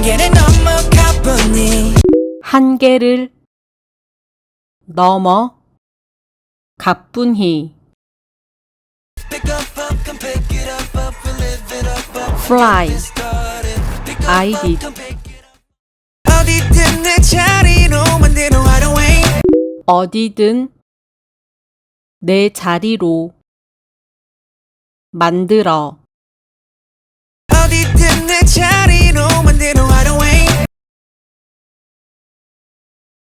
한계를 넘어 가보니 한계를 넘어 가뿐히 Pick up, up, come pick it up, up, we live it up, up. fly Get started. Pick up, I up, did. come pick it up. 어디든 내 자리로 만들어 right away. 어디든 내 자리로 만들어 어디든 내 자리로 만들어 right away.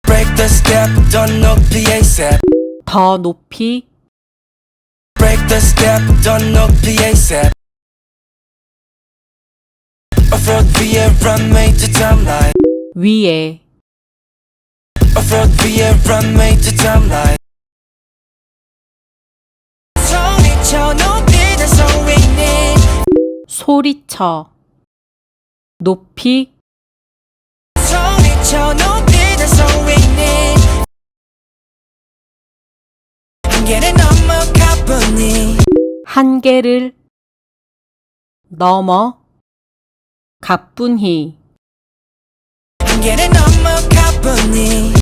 Break the step, don't 높이 ASAP. 더 높이 Break the step, don't 높이 ASAP. Off-road 위에 runway to timeline. 위에 Off-road 위에 runway to timeline. 소리쳐 높이는 소리니 소리쳐 높이 소리쳐 높이는 소리니 한계를 넘어 가보니 한계를 넘어 가뿐히 한계를 넘어 가보니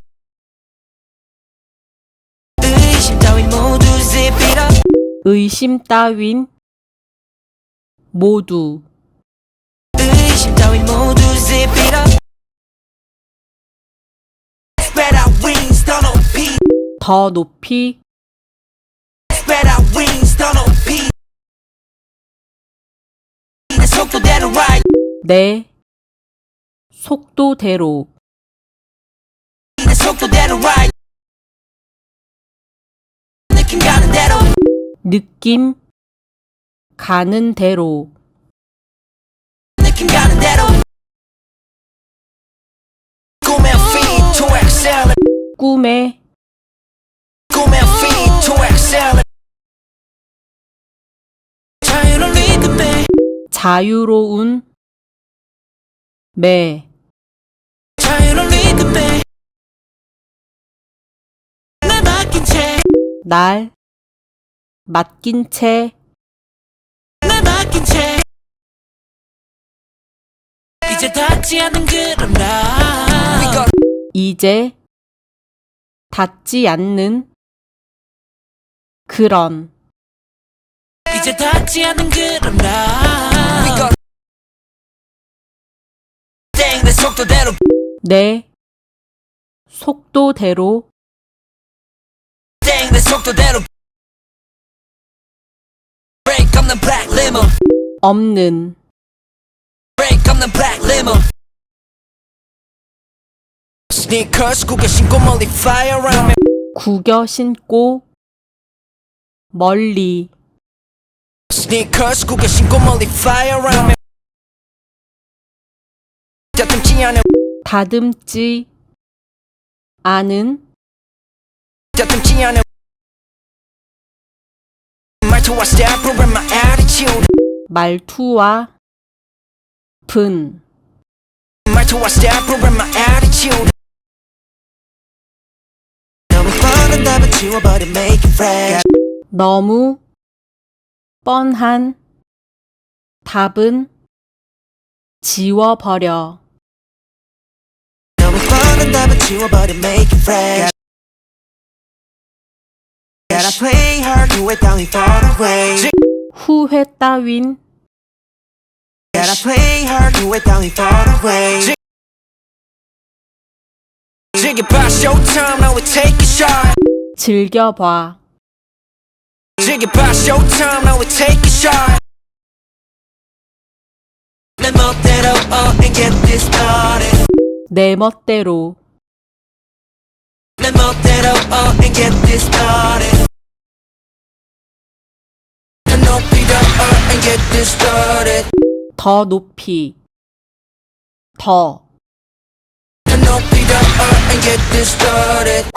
의심 따윈 모두 zip it up. 의심 따윈 모두 의심 따윈 모두 zip it up. Spread our wings 더 높이 더 높이 Spread our wings 더 높이 내 속도대로 ride 내 속도대로 내 속도대로 ride 느낌 가는 대로 느낌 가는 대로 느낌 가는 대로 꿈의 feed to excel 꿈에 꿈의 feed to excel 자유로운 리듬에 자유로운 매 자유로운 리듬에 날 맡긴 채 날 맡긴 채 날 맡긴 채 이제 닿지 않는 그런 나 이제 닿지 않는 그런 이제 닿지 않는 그런 나 내 속도대로 내 속도대로 내 속도대로 Break 없는 black limo 없는 Break 없는 black limo Sneakers 구겨 신고 멀리 fly around me 구겨 신고 멀리 Sneakers 구겨 신고 멀리 fly around me 다듬지 않은 다듬지 않은 다듬지 않은 말투와 style program my attitude 말투와 분 말투와 style program my attitude 너무 뻔한 답은 지워버려 make it fresh 너무 뻔한 답은 지워버려 너무 뻔한 답은 지워버려 make it fresh Gotta play hard 후회 따윈 far away 후회 따윈 Gotta play hard 후회 따윈 far away 즐겨봐 showtime now we take a shot 즐겨봐 즐겨봐 showtime now we take a shot 내 멋대로 and get this started 내 멋대로 내 멋대로 and get this started 더 높이 더 and get this started 더 높이 더 더 높이 더 and get this started